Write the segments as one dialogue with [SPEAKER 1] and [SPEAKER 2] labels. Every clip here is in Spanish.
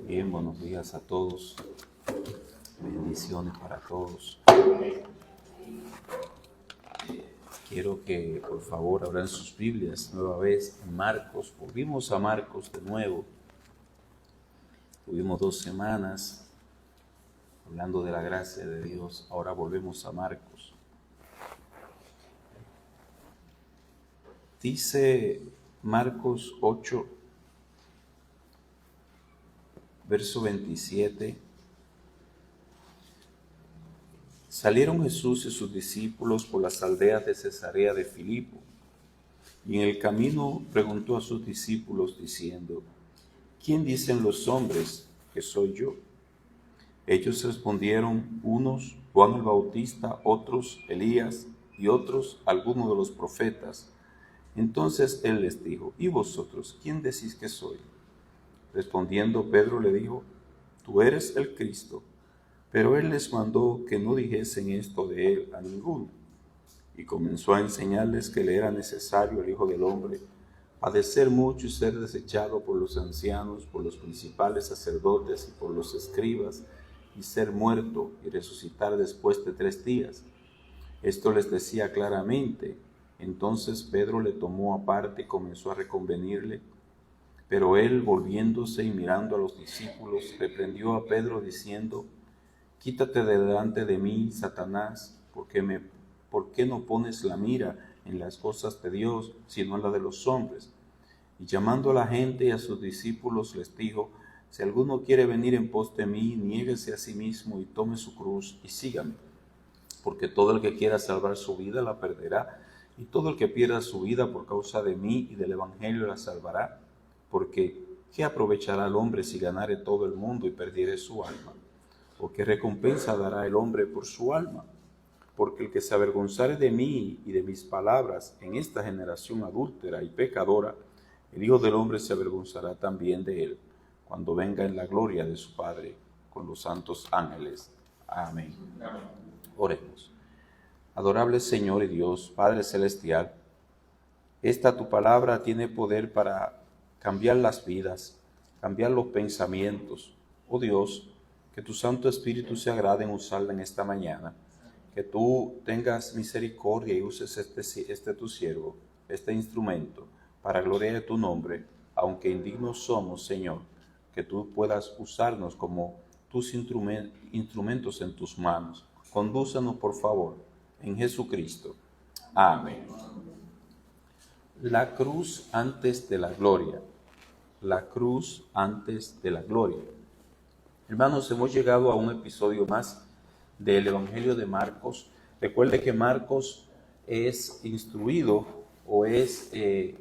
[SPEAKER 1] Bien, buenos días a todos. Bendiciones para todos. Quiero que por favor abran sus Biblias nueva vez en Marcos. Volvimos a Marcos de nuevo. Tuvimos 2 semanas hablando de la gracia de Dios. Ahora volvemos a Marcos. Dice Marcos 8, verso 27. Salieron Jesús y sus discípulos por las aldeas de Cesarea de Filipo, y en el camino preguntó a sus discípulos diciendo: ¿Quién dicen los hombres que soy yo? Ellos respondieron: unos Juan el Bautista, otros Elías, y otros algunos de los profetas. Entonces él les dijo: ¿y vosotros quién decís que soy? Respondiendo Pedro le dijo: tú eres el Cristo. Pero él les mandó que no dijesen esto de él a ninguno, y comenzó a enseñarles que le era necesario al Hijo del Hombre padecer mucho y ser desechado por los ancianos, por los principales sacerdotes y por los escribas, y ser muerto y resucitar después de 3 días. Esto les decía claramente. Entonces Pedro le tomó aparte y comenzó a reconvenirle. Pero él, volviéndose y mirando a los discípulos, reprendió a Pedro diciendo: quítate de delante de mí, Satanás, ¿por qué no pones la mira en las cosas de Dios, sino en las de los hombres? Y llamando a la gente y a sus discípulos les dijo: si alguno quiere venir en pos de mí, niéguese a sí mismo y tome su cruz y sígame. Porque todo el que quiera salvar su vida la perderá, y todo el que pierda su vida por causa de mí y del evangelio la salvará. Porque ¿qué aprovechará el hombre si ganare todo el mundo y perdiere su alma? ¿O qué recompensa dará el hombre por su alma? Porque el que se avergonzare de mí y de mis palabras en esta generación adúltera y pecadora, el Hijo del Hombre se avergonzará también de él, cuando venga en la gloria de su Padre con los santos ángeles. Amén. Oremos. Adorable Señor y Dios, Padre Celestial, esta tu palabra tiene poder para cambiar las vidas, cambiar los pensamientos. Oh Dios, que tu Santo Espíritu se agrade en usarla en esta mañana. Que tú tengas misericordia y uses este tu siervo, este instrumento, para gloria de tu nombre, aunque indignos somos, Señor, que tú puedas usarnos como tus instrumentos en tus manos. Condúcenos, por favor, en Jesucristo. Amén. La cruz antes de la gloria. La cruz antes de la gloria. Hermanos, hemos llegado a un episodio más del Evangelio de Marcos. Recuerde que Marcos es instruido o le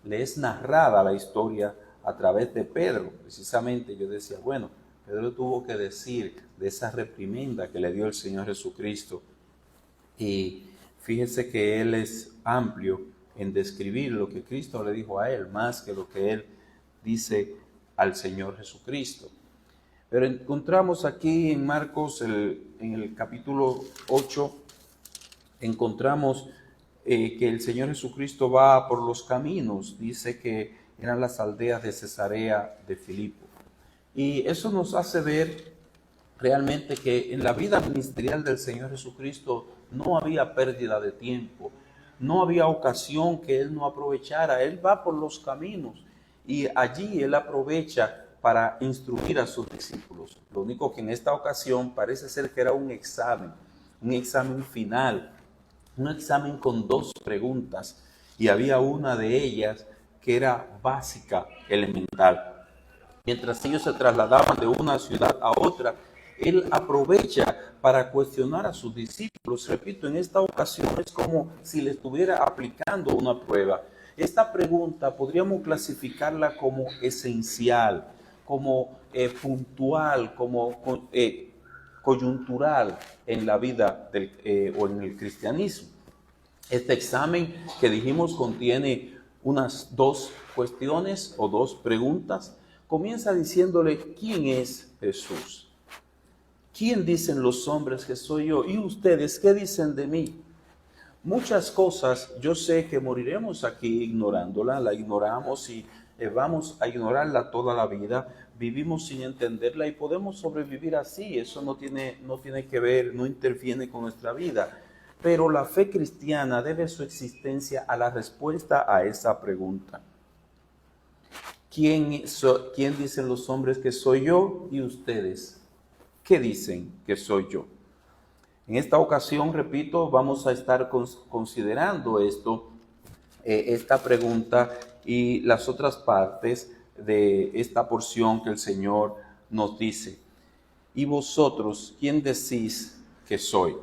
[SPEAKER 1] es narrada la historia a través de Pedro. Precisamente yo decía, bueno, Pedro tuvo que decir de esa reprimenda que le dio el Señor Jesucristo. Y fíjese que él es amplio en describir lo que Cristo le dijo a él, más que lo que él dice al Señor Jesucristo. Pero encontramos aquí en Marcos, en el capítulo 8, encontramos que el Señor Jesucristo va por los caminos. Dice que eran las aldeas de Cesarea de Filipo. Y eso nos hace ver realmente que en la vida ministerial del Señor Jesucristo no había pérdida de tiempo. No había ocasión que Él no aprovechara. Él va por los caminos y allí Él aprovecha para instruir a sus discípulos. Lo único que en esta ocasión parece ser que era un examen final, un examen con 2 preguntas, y había una de ellas que era básica, elemental. Mientras ellos se trasladaban de una ciudad a otra, Él aprovecha para cuestionar a sus discípulos. Repito, en esta ocasión es como si le estuviera aplicando una prueba. Esta pregunta podríamos clasificarla como esencial, como puntual, como coyuntural en la vida o en el cristianismo. Este examen que dijimos contiene unas 2 cuestiones o 2 preguntas. Comienza diciéndole: ¿quién es Jesús? ¿Quién dicen los hombres que soy yo? ¿Y ustedes qué dicen de mí? Muchas cosas yo sé que moriremos aquí ignorándola, la ignoramos y vamos a ignorarla toda la vida, vivimos sin entenderla y podemos sobrevivir así. Eso no tiene que ver, no interviene con nuestra vida. Pero la fe cristiana debe su existencia a la respuesta a esa pregunta. ¿Quién dicen los hombres que soy yo y ustedes? ¿Qué dicen que soy yo? En esta ocasión, repito, vamos a estar considerando esta pregunta y las otras partes de esta porción que el Señor nos dice. ¿Y vosotros, quién decís que soy?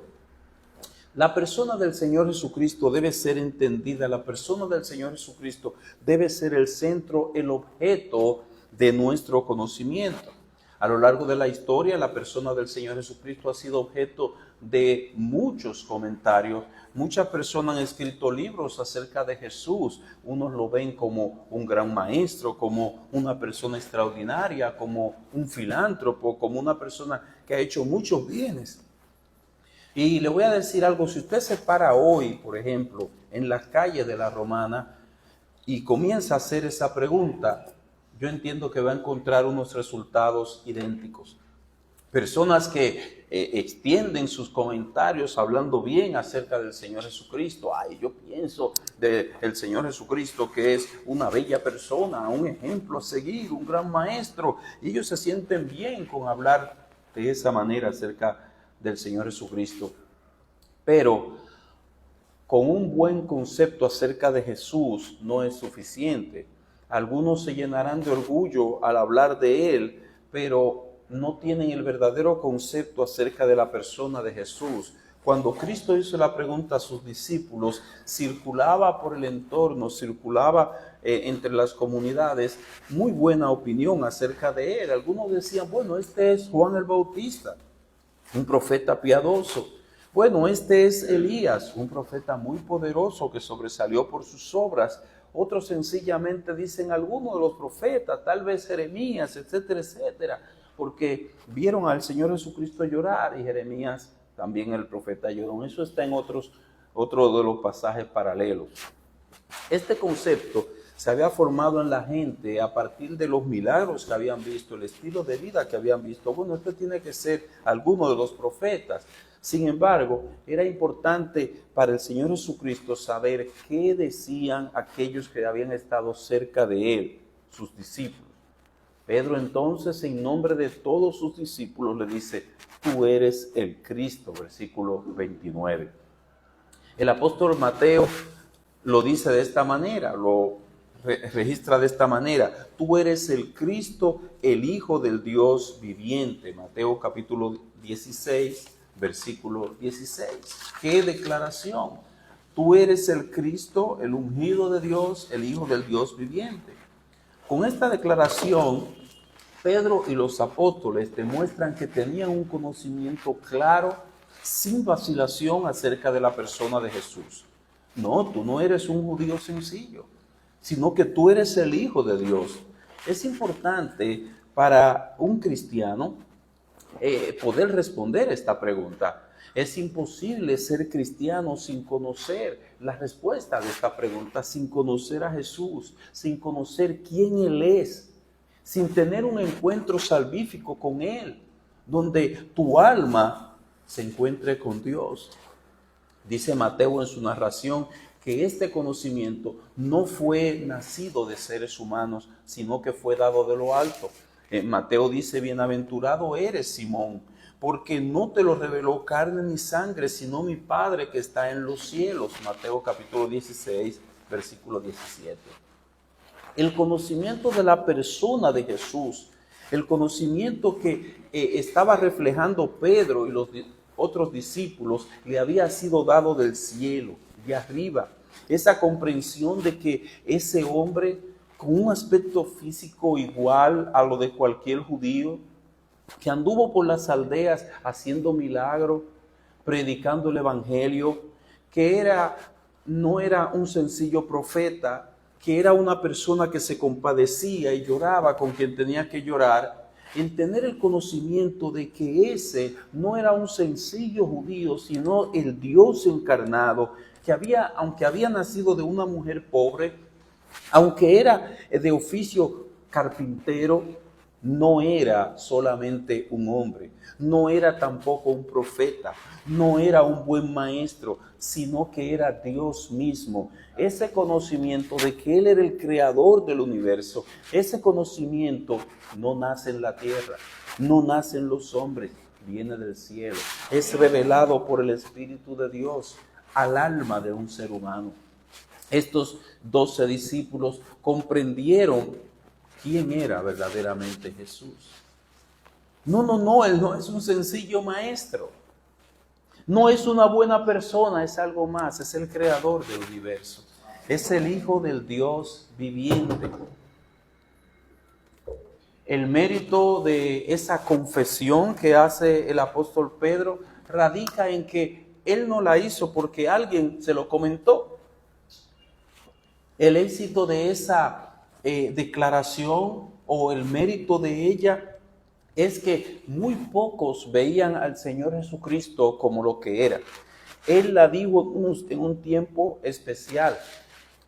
[SPEAKER 1] La persona del Señor Jesucristo debe ser entendida. La persona del Señor Jesucristo debe ser el centro, el objeto de nuestro conocimiento. A lo largo de la historia, la persona del Señor Jesucristo ha sido objeto de muchos comentarios. Muchas personas han escrito libros acerca de Jesús. Unos lo ven como un gran maestro, como una persona extraordinaria, como un filántropo, como una persona que ha hecho muchos bienes. Y le voy a decir algo, si usted se para hoy, por ejemplo, en las calles de la Romana y comienza a hacer esa pregunta, yo entiendo que va a encontrar unos resultados idénticos. Personas que extienden sus comentarios hablando bien acerca del Señor Jesucristo. Ay, yo pienso del Señor Jesucristo que es una bella persona, un ejemplo a seguir, un gran maestro. Y ellos se sienten bien con hablar de esa manera acerca del Señor Jesucristo. Pero con un buen concepto acerca de Jesús no es suficiente. Algunos se llenarán de orgullo al hablar de Él, pero no tienen el verdadero concepto acerca de la persona de Jesús. Cuando Cristo hizo la pregunta a sus discípulos, circulaba por el entorno, circulaba entre las comunidades muy buena opinión acerca de Él. Algunos decían, bueno, este es Juan el Bautista, un profeta piadoso. Bueno, este es Elías, un profeta muy poderoso que sobresalió por sus obras. Otros sencillamente dicen algunos de los profetas, tal vez Jeremías, etcétera, etcétera, porque vieron al Señor Jesucristo llorar y Jeremías también el profeta lloró. Eso está en otro de los pasajes paralelos. Este concepto se había formado en la gente a partir de los milagros que habían visto, el estilo de vida que habían visto. Bueno, este tiene que ser alguno de los profetas. Sin embargo, era importante para el Señor Jesucristo saber qué decían aquellos que habían estado cerca de Él, sus discípulos. Pedro entonces, en nombre de todos sus discípulos, le dice, tú eres el Cristo, versículo 29. El apóstol Mateo lo dice de esta manera, lo registra de esta manera, tú eres el Cristo, el Hijo del Dios viviente. Mateo capítulo 16, versículo 16. ¡Qué declaración! Tú eres el Cristo, el ungido de Dios, el Hijo del Dios viviente. Con esta declaración, Pedro y los apóstoles demuestran que tenían un conocimiento claro, sin vacilación, acerca de la persona de Jesús. No, tú no eres un judío sencillo, sino que tú eres el Hijo de Dios. Es importante para un cristiano poder responder esta pregunta. Es imposible ser cristiano sin conocer la respuesta de esta pregunta, sin conocer a Jesús, sin conocer quién Él es, sin tener un encuentro salvífico con Él, donde tu alma se encuentre con Dios. Dice Mateo en su narración que este conocimiento no fue nacido de seres humanos, sino que fue dado de lo alto. Mateo dice, bienaventurado eres, Simón, porque no te lo reveló carne ni sangre, sino mi Padre que está en los cielos. Mateo capítulo 16, versículo 17. El conocimiento de la persona de Jesús, el conocimiento que estaba reflejando Pedro y los otros discípulos, le había sido dado del cielo, de arriba. Esa comprensión de que ese hombre con un aspecto físico igual a lo de cualquier judío, que anduvo por las aldeas haciendo milagros, predicando el evangelio, que no era un sencillo profeta, que era una persona que se compadecía y lloraba con quien tenía que llorar, el tener el conocimiento de que ese no era un sencillo judío, sino el Dios encarnado, que aunque había nacido de una mujer pobre, Aunque era de oficio carpintero, no era solamente un hombre, no era tampoco un profeta, no era un buen maestro, sino que era Dios mismo. Ese conocimiento de que Él era el creador del universo, ese conocimiento no nace en la tierra, no nace en los hombres, viene del cielo. Es revelado por el Espíritu de Dios al alma de un ser humano. Estos 12 discípulos comprendieron quién era verdaderamente Jesús. No, Él no es un sencillo maestro. No es una buena persona, es algo más, es el creador del universo. Es el Hijo del Dios viviente. El mérito de esa confesión que hace el apóstol Pedro radica en que él no la hizo porque alguien se lo comentó. El éxito de esa declaración o el mérito de ella es que muy pocos veían al Señor Jesucristo como lo que era. Él la dijo en un tiempo especial,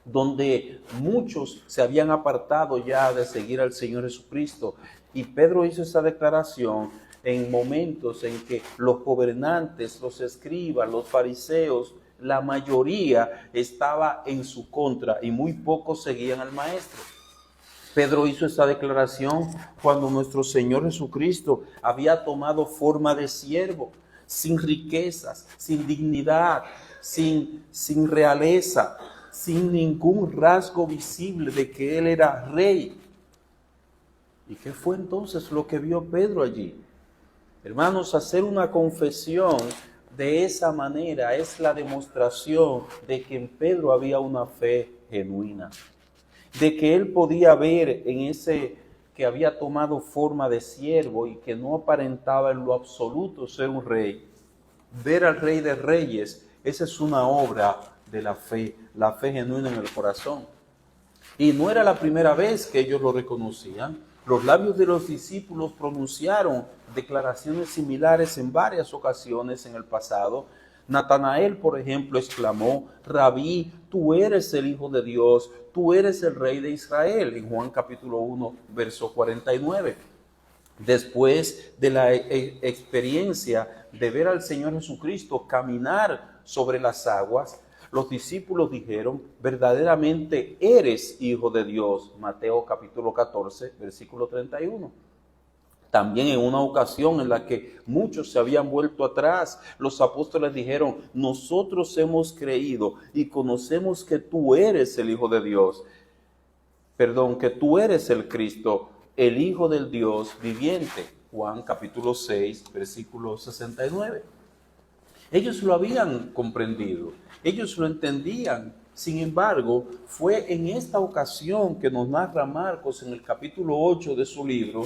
[SPEAKER 1] donde muchos se habían apartado ya de seguir al Señor Jesucristo. Y Pedro hizo esa declaración en momentos en que los gobernantes, los escribas, los fariseos, la mayoría estaba en su contra y muy pocos seguían al Maestro. Pedro hizo esta declaración cuando nuestro Señor Jesucristo había tomado forma de siervo, sin riquezas, sin dignidad, sin realeza, sin ningún rasgo visible de que Él era rey. ¿Y qué fue entonces lo que vio Pedro allí? Hermanos, hacer una confesión de esa manera es la demostración de que en Pedro había una fe genuina, de que él podía ver en ese que había tomado forma de siervo y que no aparentaba en lo absoluto ser un rey, ver al Rey de Reyes. Esa es una obra de la fe genuina en el corazón. Y no era la primera vez que ellos lo reconocían. Los labios de los discípulos pronunciaron declaraciones similares en varias ocasiones en el pasado. Natanael, por ejemplo, exclamó: Rabí, tú eres el Hijo de Dios, tú eres el Rey de Israel, en Juan capítulo 1, verso 49. Después de la experiencia de ver al Señor Jesucristo caminar sobre las aguas, los discípulos dijeron: verdaderamente eres Hijo de Dios. Mateo capítulo 14, versículo 31. También en una ocasión en la que muchos se habían vuelto atrás, los apóstoles dijeron: nosotros hemos creído y conocemos que tú eres el Hijo de Dios. Que tú eres el Cristo, el Hijo del Dios viviente. Juan capítulo 6, versículo 69. Ellos lo habían comprendido, ellos lo entendían. Sin embargo, fue en esta ocasión que nos narra Marcos en el capítulo 8 de su libro,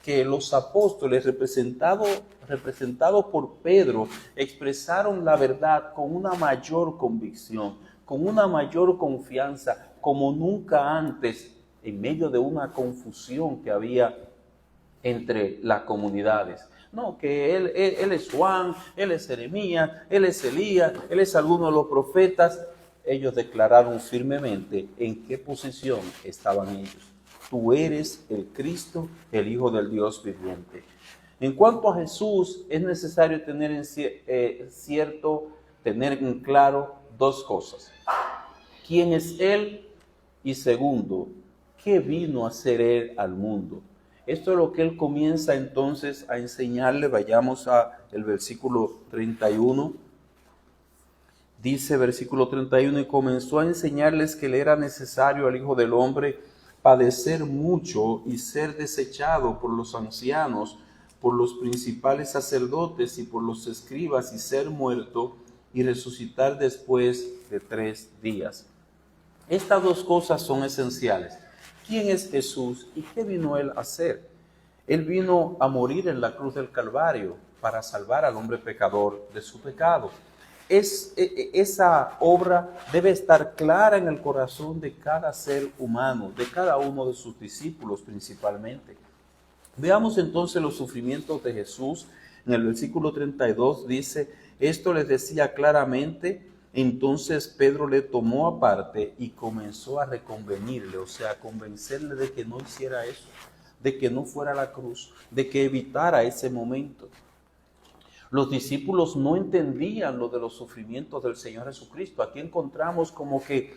[SPEAKER 1] que los apóstoles representados por Pedro expresaron la verdad con una mayor convicción, con una mayor confianza, como nunca antes, en medio de una confusión que había entre las comunidades. No, que él es Juan, él es Jeremías, él es Elías, él es alguno de los profetas. Ellos declararon firmemente en qué posición estaban ellos. Tú eres el Cristo, el Hijo del Dios viviente. En cuanto a Jesús, es necesario tener en claro dos cosas: quién es Él, y segundo, qué vino a hacer Él al mundo. Esto es lo que él comienza entonces a enseñarle. Vayamos al versículo 31. Dice versículo 31: y comenzó a enseñarles que le era necesario al Hijo del Hombre padecer mucho y ser desechado por los ancianos, por los principales sacerdotes y por los escribas, y ser muerto y resucitar después de 3 días. Estas dos cosas son esenciales. ¿Quién es Jesús y qué vino Él a hacer? Él vino a morir en la cruz del Calvario para salvar al hombre pecador de su pecado. Esa obra debe estar clara en el corazón de cada ser humano, de cada uno de sus discípulos principalmente. Veamos entonces los sufrimientos de Jesús. En el versículo 32 dice: esto les decía claramente Entonces Pedro le tomó aparte y comenzó a reconvenirle, o sea, a convencerle de que no hiciera eso, de que no fuera a la cruz, de que evitara ese momento. Los discípulos no entendían lo de los sufrimientos del Señor Jesucristo. Aquí encontramos como que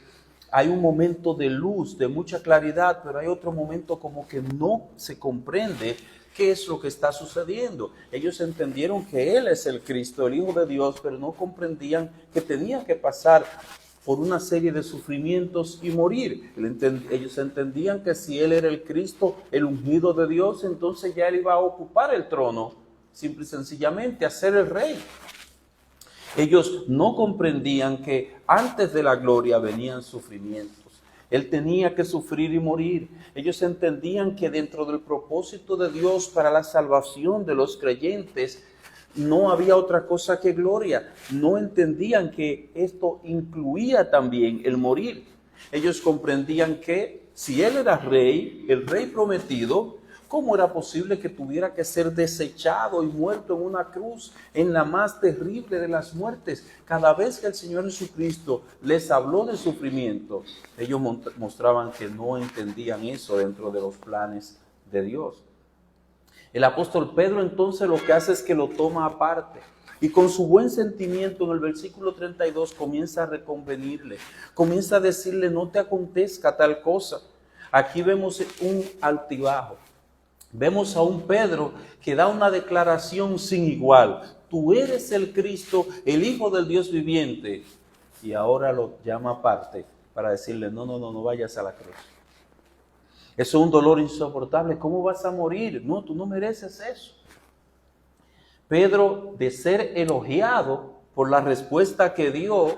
[SPEAKER 1] hay un momento de luz, de mucha claridad, pero hay otro momento como que no se comprende qué es lo que está sucediendo. Ellos entendieron que Él es el Cristo, el Hijo de Dios, pero no comprendían que tenía que pasar por una serie de sufrimientos y morir. Ellos entendían que si Él era el Cristo, el ungido de Dios, entonces ya Él iba a ocupar el trono, simple y sencillamente a ser el Rey. Ellos no comprendían que antes de la gloria venían sufrimientos. Él tenía que sufrir y morir. Ellos entendían que dentro del propósito de Dios para la salvación de los creyentes no había otra cosa que gloria. No entendían que esto incluía también el morir. Ellos comprendían que si Él era rey, el rey prometido, ¿cómo era posible que tuviera que ser desechado y muerto en una cruz, en la más terrible de las muertes? Cada vez que el Señor Jesucristo les habló de sufrimiento, ellos mostraban que no entendían eso dentro de los planes de Dios. El apóstol Pedro entonces lo que hace es que lo toma aparte. Y con su buen sentimiento en el versículo 32 comienza a reconvenirle, comienza a decirle: no te acontezca tal cosa. Aquí vemos un altibajo. Vemos a un Pedro que da una declaración sin igual. Tú eres el Cristo, el Hijo del Dios viviente. Y ahora lo llama aparte para decirle: no vayas a la cruz. Eso es un dolor insoportable. ¿Cómo vas a morir? No, tú no mereces eso. Pedro, de ser elogiado por la respuesta que dio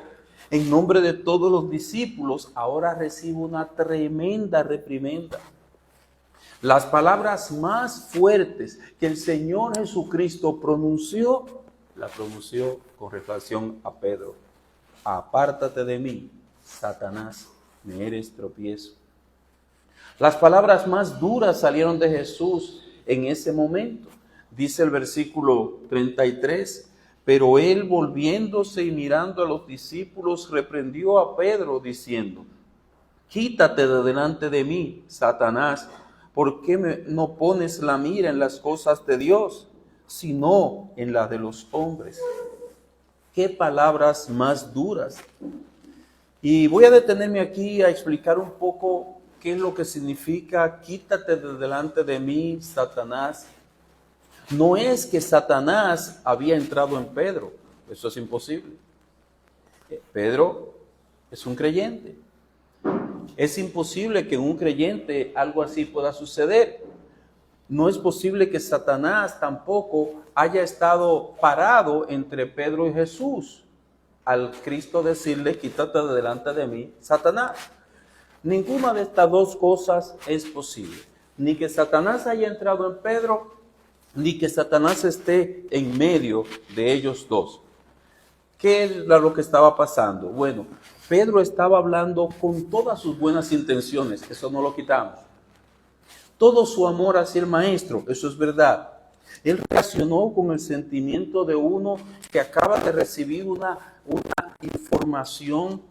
[SPEAKER 1] en nombre de todos los discípulos, ahora recibe una tremenda reprimenda. Las palabras más fuertes que el Señor Jesucristo pronunció, la pronunció con relación a Pedro. Apártate de mí, Satanás, me eres tropiezo. Las palabras más duras salieron de Jesús en ese momento. Dice el versículo 33, pero él, volviéndose y mirando a los discípulos, reprendió a Pedro diciendo: quítate de delante de mí, Satanás. ¿Por qué no pones la mira en las cosas de Dios, sino en las de los hombres? Qué palabras más duras. Y voy a detenerme aquí a explicar un poco qué es lo que significa quítate de delante de mí, Satanás. No es que Satanás había entrado en Pedro, eso es imposible. Pedro es un creyente. Es imposible que en un creyente algo así pueda suceder. No es posible que Satanás tampoco haya estado parado entre Pedro y Jesús al Cristo decirle: quítate de delante de mí, Satanás. Ninguna de estas dos cosas es posible. Ni que Satanás haya entrado en Pedro, ni que Satanás esté en medio de ellos dos. ¿Qué era lo que estaba pasando? Bueno, Pedro estaba hablando con todas sus buenas intenciones, eso no lo quitamos. Todo su amor hacia el maestro, eso es verdad. Él reaccionó con el sentimiento de uno que acaba de recibir una información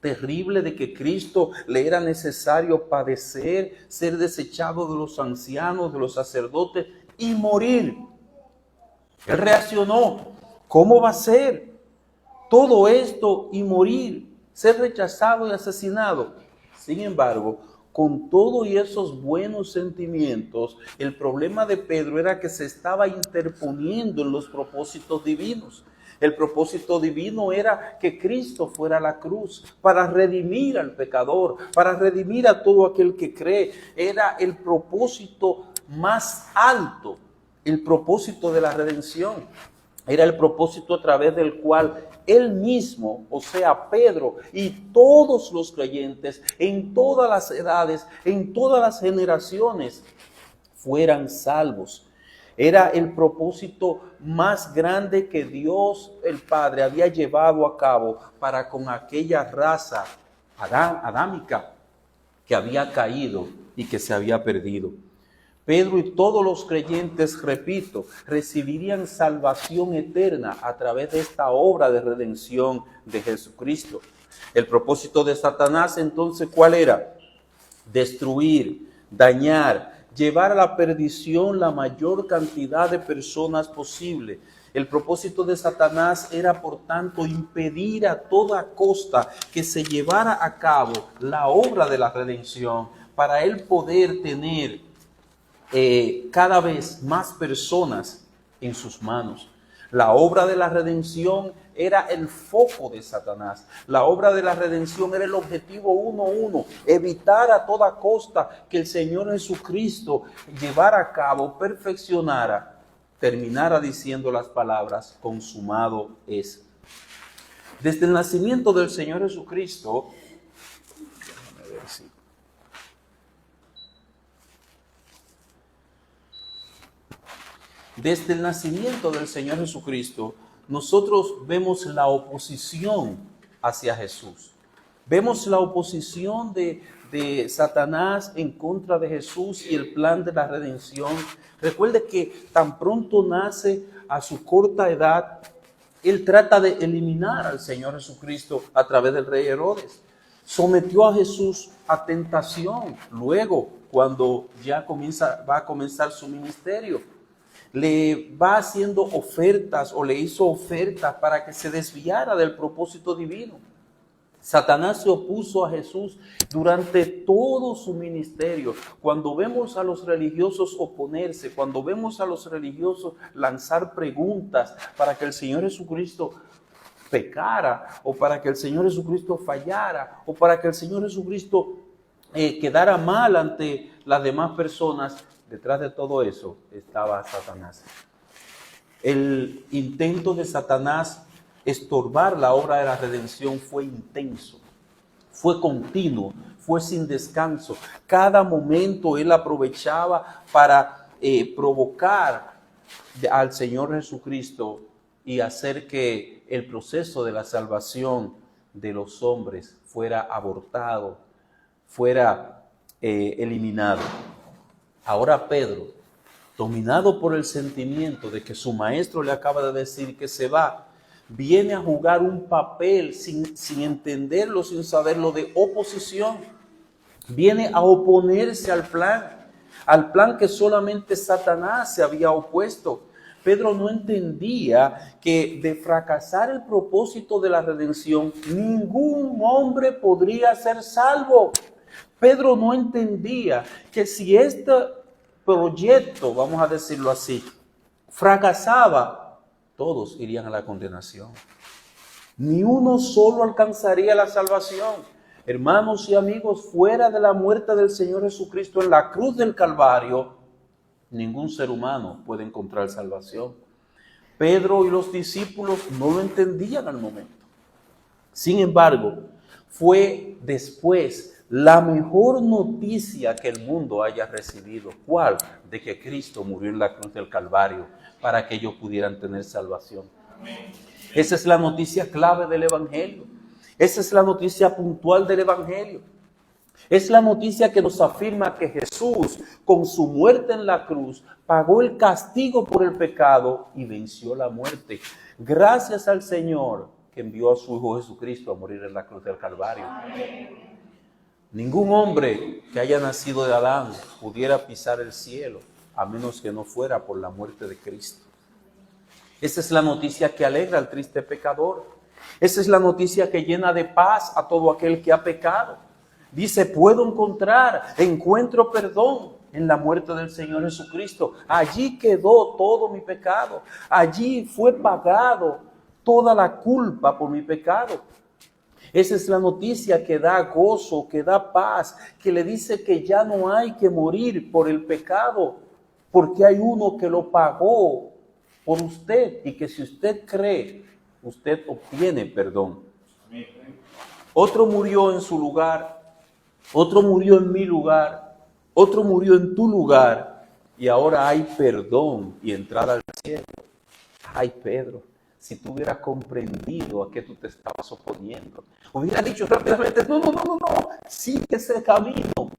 [SPEAKER 1] terrible de que Cristo le era necesario padecer, ser desechado de los ancianos, de los sacerdotes y morir. Él reaccionó: ¿cómo va a ser todo esto y morir, ser rechazado y asesinado? Sin embargo, con todo y esos buenos sentimientos, el problema de Pedro era que se estaba interponiendo en los propósitos divinos. El propósito divino era que Cristo fuera a la cruz para redimir al pecador, para redimir a todo aquel que cree. Era el propósito más alto, el propósito de la redención. Era el propósito a través del cual él mismo, o sea, Pedro y todos los creyentes en todas las edades, en todas las generaciones, fueran salvos. Era el propósito más grande que Dios el Padre había llevado a cabo para con aquella raza adámica que había caído y que se había perdido.
[SPEAKER 2] Pedro y todos los creyentes, repito, recibirían salvación eterna a través de esta obra de redención de Jesucristo. El propósito de Satanás, entonces, ¿cuál era? Destruir, dañar, llevar a la perdición la mayor cantidad de personas posible. El propósito de Satanás era, por tanto, impedir a toda costa que se llevara a cabo la obra de la redención para él poder tener cada vez más personas en sus manos. La obra de la redención era el foco de Satanás. La obra de la redención era el objetivo 1:1, evitar a toda costa que el Señor Jesucristo llevara a cabo, perfeccionara, terminara diciendo las palabras, consumado es. Desde el nacimiento del Señor Jesucristo, déjame ver si desde el nacimiento del Señor Jesucristo, nosotros vemos la oposición hacia Jesús. Vemos la oposición de Satanás en contra de Jesús y el plan de la redención. Recuerde que tan pronto nace a su corta edad, él trata de eliminar al Señor Jesucristo a través del rey Herodes. Sometió a Jesús a tentación. Luego, cuando ya va a comenzar su ministerio, le va haciendo ofertas o le hizo ofertas para que se desviara del propósito divino. Satanás se opuso a Jesús durante todo su ministerio. Cuando vemos a los religiosos oponerse, cuando vemos a los religiosos lanzar preguntas para que el Señor Jesucristo pecara, o para que el Señor Jesucristo fallara, o para que el Señor Jesucristo quedara mal ante las demás personas, detrás de todo eso estaba Satanás. El intento de Satanás estorbar la obra de la redención fue intenso, fue continuo, fue sin descanso. Cada momento él aprovechaba para provocar al Señor Jesucristo y hacer que el proceso de la salvación de los hombres fuera abortado, fuera eliminado. Ahora Pedro, dominado por el sentimiento de que su maestro le acaba de decir que se va, viene a jugar un papel sin entenderlo, sin saberlo, de oposición. Viene a oponerse al plan que solamente Satanás se había opuesto. Pedro no entendía que de fracasar el propósito de la redención, ningún hombre podría ser salvo. Pedro no entendía que si este proyecto, vamos a decirlo así, fracasaba, todos irían a la condenación. Ni uno solo alcanzaría la salvación. Hermanos y amigos, fuera de la muerte del Señor Jesucristo en la cruz del Calvario, ningún ser humano puede encontrar salvación. Pedro y los discípulos no lo entendían al momento. Sin embargo, fue después la mejor noticia que el mundo haya recibido. ¿Cuál? De que Cristo murió en la cruz del Calvario para que ellos pudieran tener salvación. Esa es la noticia clave del Evangelio. Esa es la noticia puntual del Evangelio. Es la noticia que nos afirma que Jesús, con su muerte en la cruz, pagó el castigo por el pecado y venció la muerte. Gracias al Señor que envió a su Hijo Jesucristo a morir en la cruz del Calvario. Ningún hombre que haya nacido de Adán pudiera pisar el cielo a menos que no fuera por la muerte de Cristo. Esa es la noticia que alegra al triste pecador. Esa es la noticia que llena de paz a todo aquel que ha pecado. Dice, encuentro perdón en la muerte del Señor Jesucristo. Allí quedó todo mi pecado. Allí fue pagado toda la culpa por mi pecado. Esa es la noticia que da gozo, que da paz, que le dice que ya no hay que morir por el pecado, porque hay uno que lo pagó por usted y que si usted cree, usted obtiene perdón. Otro murió en su lugar, otro murió en mi lugar, otro murió en tu lugar y ahora hay perdón y entrada al cielo. Ay, Pedro, si tú hubieras comprendido a qué tú te estabas oponiendo, hubieras dicho rápidamente, no, sigue ese camino.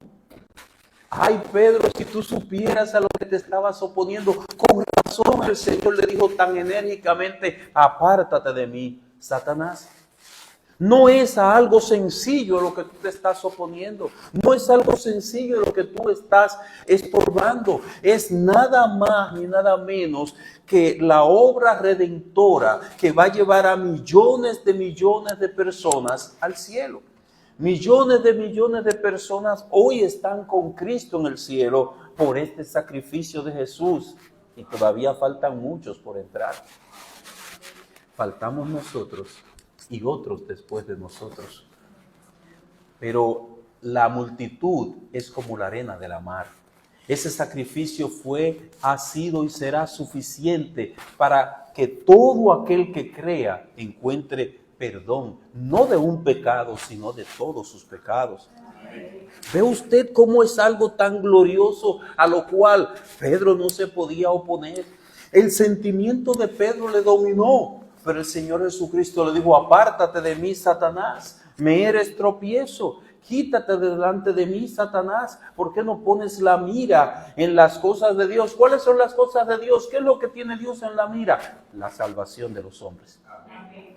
[SPEAKER 2] Ay, Pedro, si tú supieras a lo que te estabas oponiendo, con razón el Señor le dijo tan enérgicamente, apártate de mí, Satanás. No es algo sencillo lo que tú te estás oponiendo. No es algo sencillo lo que tú estás estorbando. Es nada más ni nada menos que la obra redentora que va a llevar a millones de personas al cielo. Millones de personas hoy están con Cristo en el cielo por este sacrificio de Jesús. Y todavía faltan muchos por entrar. Faltamos nosotros y otros después de nosotros. Pero la multitud es como la arena de la mar. Ese sacrificio ha sido y será suficiente para que todo aquel que crea encuentre perdón, no de un pecado, sino de todos sus pecados. ¿Ve usted cómo es algo tan glorioso a lo cual Pedro no se podía oponer? El sentimiento de Pedro le dominó, pero el Señor Jesucristo le dijo, apártate de mí, Satanás, me eres tropiezo. Quítate de delante de mí, Satanás. ¿Por qué no pones la mira en las cosas de Dios? ¿Cuáles son las cosas de Dios? ¿Qué es lo que tiene Dios en la mira? La salvación de los hombres.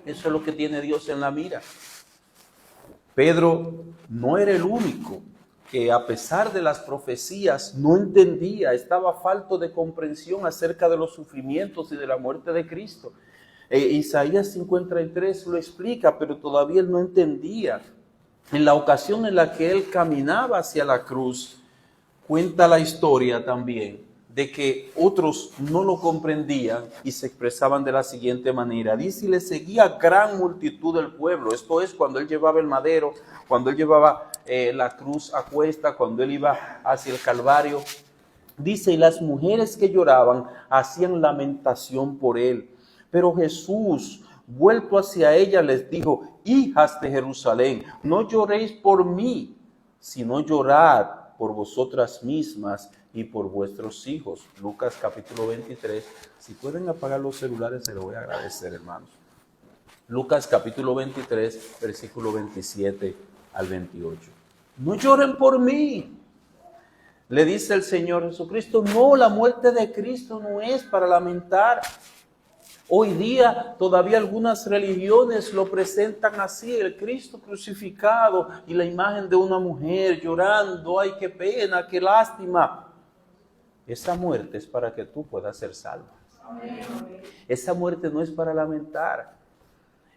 [SPEAKER 2] Eso es lo que tiene Dios en la mira. Pedro no era el único que a pesar de las profecías no entendía, estaba falto de comprensión acerca de los sufrimientos y de la muerte de Cristo. Isaías 53 lo explica, pero todavía él no entendía. En la ocasión en la que él caminaba hacia la cruz, cuenta la historia también de que otros no lo comprendían y se expresaban de la siguiente manera. Dice, y le seguía gran multitud del pueblo. Esto es cuando él llevaba el madero, cuando él llevaba la cruz a cuesta, cuando él iba hacia el Calvario. Dice, y las mujeres que lloraban hacían lamentación por él. Pero Jesús, vuelto hacia ella, les dijo, hijas de Jerusalén, no lloréis por mí, sino llorad por vosotras mismas y por vuestros hijos. Lucas capítulo 23. Si pueden apagar los celulares, se lo voy a agradecer, hermanos. Lucas capítulo 23, versículo 27 al 28. No lloren por mí. Le dice el Señor Jesucristo, no, la muerte de Cristo no es para lamentar. Hoy día todavía algunas religiones lo presentan así, el Cristo crucificado y la imagen de una mujer llorando, ay, qué pena, qué lástima. Esa muerte es para que tú puedas ser salvo. Esa muerte no es para lamentar.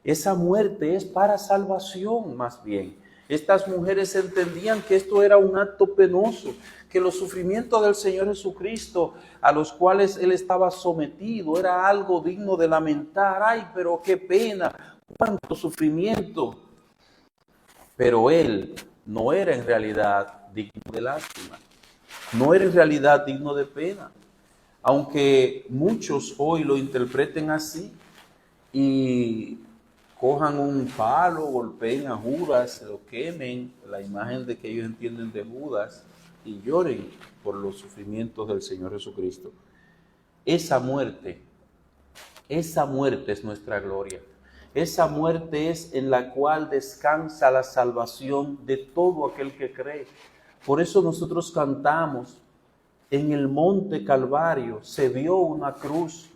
[SPEAKER 2] Esa muerte es para salvación más bien. Estas mujeres entendían que esto era un acto penoso, que los sufrimientos del Señor Jesucristo a los cuales Él estaba sometido era algo digno de lamentar. Ay, pero qué pena, cuánto sufrimiento. Pero Él no era en realidad digno de lástima, no era en realidad digno de pena. Aunque muchos hoy lo interpreten así y cojan un palo, golpeen a Judas, lo quemen, la imagen de que ellos entienden de Judas, y lloren por los sufrimientos del Señor Jesucristo. Esa muerte es nuestra gloria. Esa muerte es en la cual descansa la salvación de todo aquel que cree. Por eso nosotros cantamos, en el monte Calvario se vio una cruz,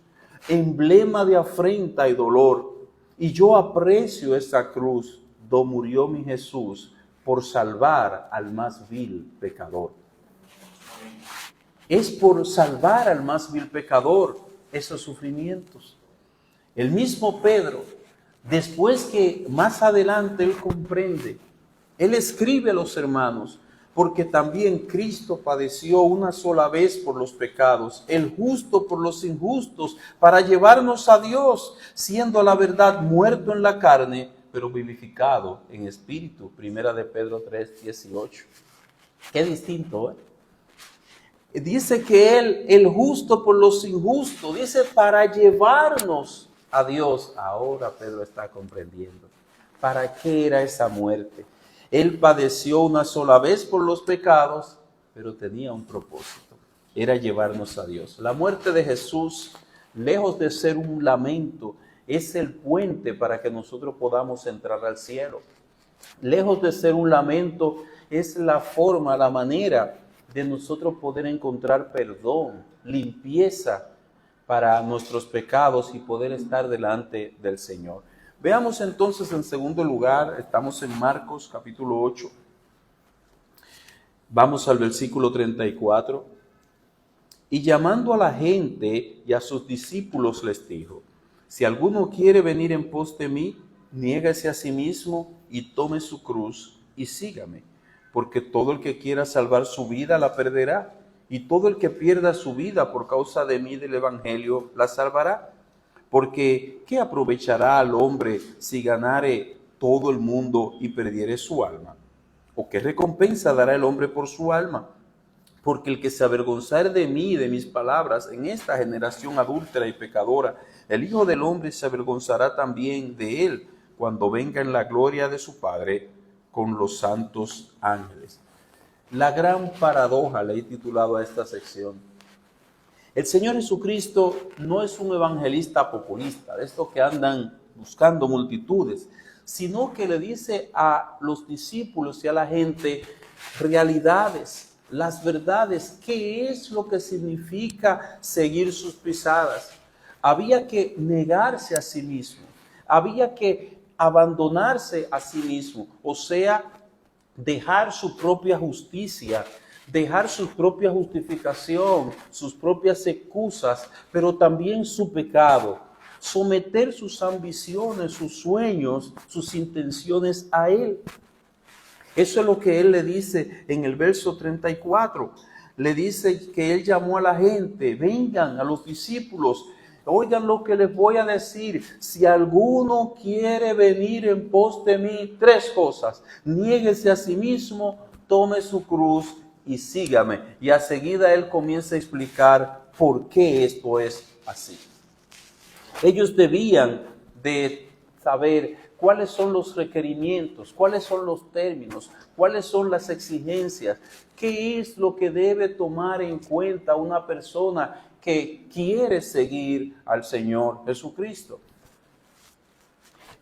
[SPEAKER 2] emblema de afrenta y dolor. Y yo aprecio esa cruz, do murió mi Jesús, por salvar al más vil pecador. Es por salvar al más vil pecador esos sufrimientos. El mismo Pedro, después que más adelante él comprende, él escribe a los hermanos, porque también Cristo padeció una sola vez por los pecados, el justo por los injustos, para llevarnos a Dios, siendo a la verdad muerto en la carne, pero vivificado en espíritu. Primera de Pedro 3, 18. Qué distinto, ¿eh? Dice que Él, el justo por los injustos, dice para llevarnos a Dios. Ahora Pedro está comprendiendo. ¿Para qué era esa muerte? Él padeció una sola vez por los pecados, pero tenía un propósito. Era llevarnos a Dios. La muerte de Jesús, lejos de ser un lamento, es el puente para que nosotros podamos entrar al cielo. Lejos de ser un lamento, es la forma, la manera de nosotros poder encontrar perdón, limpieza para nuestros pecados y poder estar delante del Señor. Veamos entonces en segundo lugar, estamos en Marcos capítulo 8, vamos al versículo 34. Y llamando a la gente y a sus discípulos les dijo: si alguno quiere venir en pos de mí, niéguese a sí mismo y tome su cruz y sígame. Porque todo el que quiera salvar su vida la perderá, y todo el que pierda su vida por causa de mí del evangelio la salvará. Porque ¿qué aprovechará al hombre si ganare todo el mundo y perdiere su alma? ¿O qué recompensa dará el hombre por su alma? Porque el que se avergonzare de mí y de mis palabras en esta generación adúltera y pecadora, el Hijo del Hombre se avergonzará también de él cuando venga en la gloria de su Padre con los santos ángeles. La gran paradoja le he titulado a esta sección. El Señor Jesucristo no es un evangelista populista, de estos que andan buscando multitudes, sino que le dice a los discípulos y a la gente realidades, las verdades, qué es lo que significa seguir sus pisadas. Había que negarse a sí mismo, había que abandonarse a sí mismo, o sea, dejar su propia justicia, dejar su propia justificación, sus propias excusas, pero también su pecado, someter sus ambiciones, sus sueños, sus intenciones a Él. Eso es lo que Él le dice en el verso 34. Le dice que Él llamó a la gente: vengan, a los discípulos, oigan lo que les voy a decir. Si alguno quiere venir en pos de mí, 3 cosas: niéguese a sí mismo, tome su cruz y sígame. Y a seguida Él comienza a explicar por qué esto es así. Ellos debían de saber cuáles son los requerimientos, cuáles son los términos, cuáles son las exigencias, qué es lo que debe tomar en cuenta una persona que quiere seguir al Señor Jesucristo.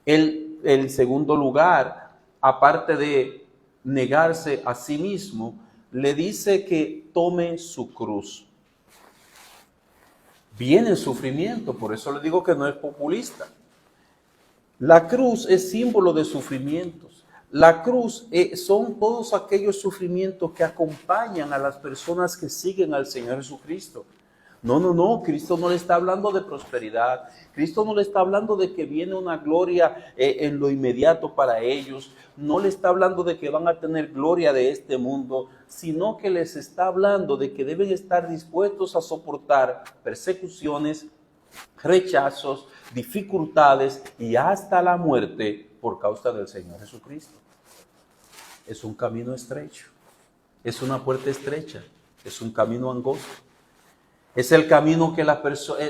[SPEAKER 2] En segundo lugar, aparte de negarse a sí mismo, le dice que tome su cruz. Viene el sufrimiento, por eso le digo que no es populista. La cruz es símbolo de sufrimientos. La cruz son todos aquellos sufrimientos que acompañan a las personas que siguen al Señor Jesucristo. No, Cristo no le está hablando de prosperidad. Cristo no le está hablando de que viene una gloria en lo inmediato para ellos. No le está hablando de que van a tener gloria de este mundo, sino que les está hablando de que deben estar dispuestos a soportar persecuciones, rechazos, dificultades y hasta la muerte por causa del Señor Jesucristo. Es un camino estrecho, es una puerta estrecha, es un camino angosto. Es el camino que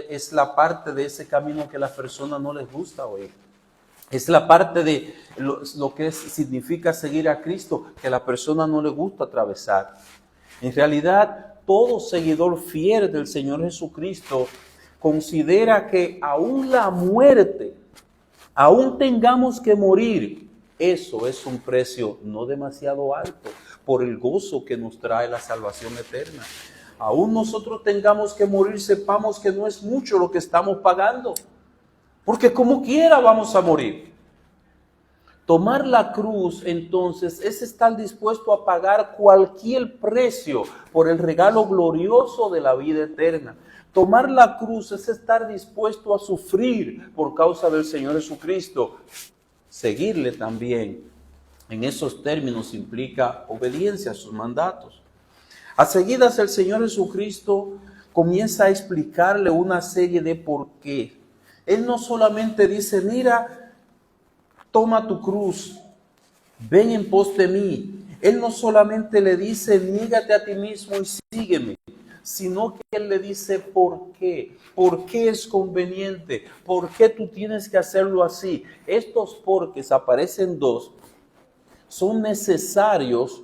[SPEAKER 2] es la parte de ese camino que a las personas no les gusta oír. Es la parte de lo que significa seguir a Cristo que a la persona no le gusta atravesar. En realidad, todo seguidor fiel del Señor Jesucristo considera que aún la muerte, aún tengamos que morir, eso es un precio no demasiado alto por el gozo que nos trae la salvación eterna. Aún nosotros tengamos que morir, sepamos que no es mucho lo que estamos pagando, porque como quiera vamos a morir. Tomar la cruz, entonces, es estar dispuesto a pagar cualquier precio por el regalo glorioso de la vida eterna. Tomar la cruz es estar dispuesto a sufrir por causa del Señor Jesucristo. Seguirle también, en esos términos, implica obediencia a sus mandatos. A seguidas, el Señor Jesucristo comienza a explicarle una serie de por qué. Él no solamente dice: mira, toma tu cruz, ven en pos de mí. Él no solamente le dice: niégate a ti mismo y sígueme, sino que Él le dice por qué. ¿Por qué es conveniente? ¿Por qué tú tienes que hacerlo así? Estos porqués, aparecen 2, son necesarios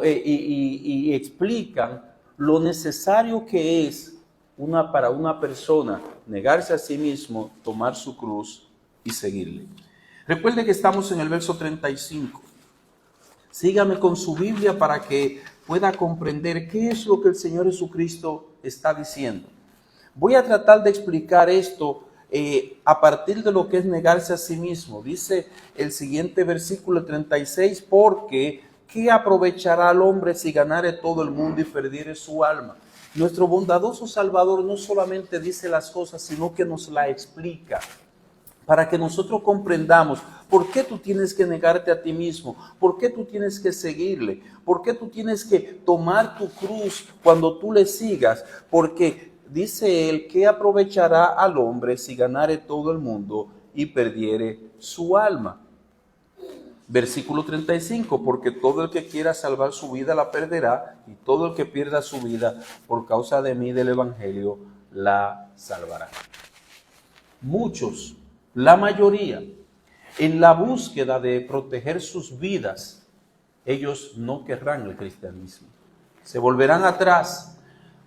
[SPEAKER 2] y explican lo necesario que es para una persona negarse a sí mismo, tomar su cruz y seguirle. Recuerde que estamos en el verso 35. Sígame con su Biblia para que pueda comprender qué es lo que el Señor Jesucristo está diciendo. Voy a tratar de explicar esto a partir de lo que es negarse a sí mismo. Dice el siguiente versículo 36, porque ¿qué aprovechará al hombre si ganare todo el mundo y perdiere su alma? Nuestro bondadoso Salvador no solamente dice las cosas, sino que nos la explica, para que nosotros comprendamos por qué tú tienes que negarte a ti mismo, por qué tú tienes que seguirle, por qué tú tienes que tomar tu cruz cuando tú le sigas, porque dice él, ¿qué aprovechará al hombre si ganare todo el mundo y perdiere su alma? Versículo 35, porque todo el que quiera salvar su vida la perderá, y todo el que pierda su vida por causa de mí, del evangelio, la salvará. Muchos, la mayoría, en la búsqueda de proteger sus vidas, ellos no querrán el cristianismo. Se volverán atrás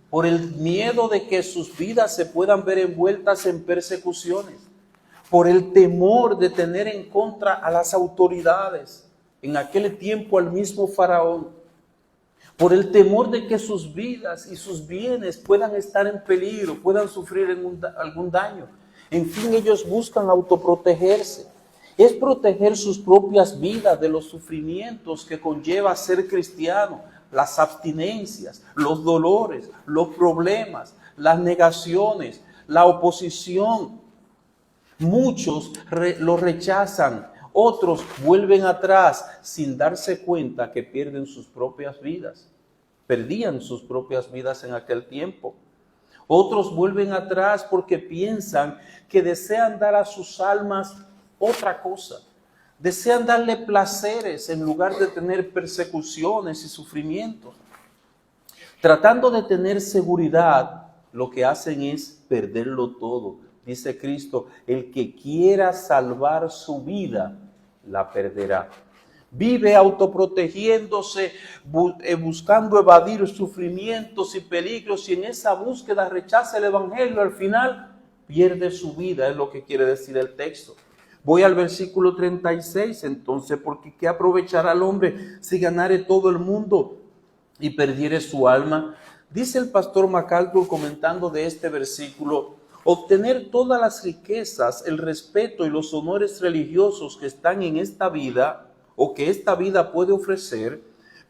[SPEAKER 2] por el miedo de que sus vidas se puedan ver envueltas en persecuciones, por el temor de tener en contra a las autoridades, en aquel tiempo al mismo Faraón, por el temor de que sus vidas y sus bienes puedan estar en peligro, puedan sufrir algún daño. En fin, ellos buscan autoprotegerse. Es proteger sus propias vidas de los sufrimientos que conlleva ser cristiano, las abstinencias, los dolores, los problemas, las negaciones, la oposición. Muchos lo rechazan, otros vuelven atrás sin darse cuenta que pierden sus propias vidas. Perdían sus propias vidas en aquel tiempo. Otros vuelven atrás porque piensan que desean dar a sus almas otra cosa. Desean darle placeres en lugar de tener persecuciones y sufrimientos. Tratando de tener seguridad, lo que hacen es perderlo todo. Dice Cristo, el que quiera salvar su vida, la perderá. Vive autoprotegiéndose, buscando evadir sufrimientos y peligros, y en esa búsqueda rechaza el evangelio. Al final pierde su vida, es lo que quiere decir el texto. Voy al versículo 36, entonces, porque ¿qué aprovechará al hombre si ganare todo el mundo y perdiere su alma? Dice el pastor MacArthur comentando de este versículo, obtener todas las riquezas, el respeto y los honores religiosos que están en esta vida o que esta vida puede ofrecer,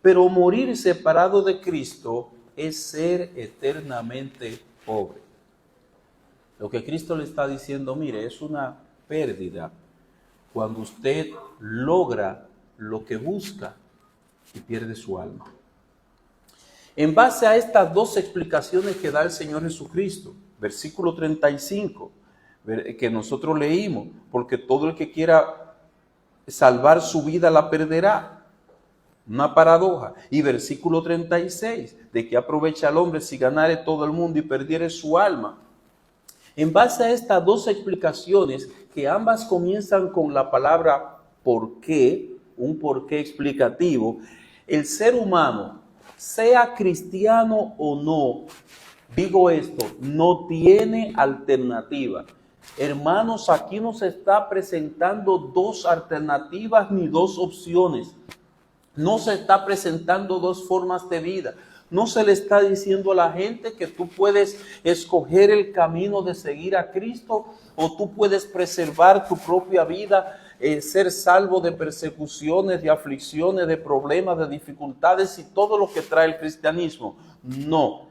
[SPEAKER 2] pero morir separado de Cristo es ser eternamente pobre. Lo que Cristo le está diciendo, mire, es una pérdida cuando usted logra lo que busca y pierde su alma. En base a estas dos explicaciones que da el Señor Jesucristo, versículo 35, que nosotros leímos, porque todo el que quiera salvar su vida la perderá. Una paradoja. Y versículo 36, de que aprovecha el hombre si ganare todo el mundo y perdiere su alma. En base a estas dos explicaciones, que ambas comienzan con la palabra por qué, un por qué explicativo, el ser humano, sea cristiano o no, digo esto, no tiene alternativa. Hermanos, aquí nos está presentando dos alternativas ni dos opciones. No se está presentando dos formas de vida. No se le está diciendo a la gente que tú puedes escoger el camino de seguir a Cristo o tú puedes preservar tu propia vida, ser salvo de persecuciones, de aflicciones, de problemas, de dificultades y todo lo que trae el cristianismo. No.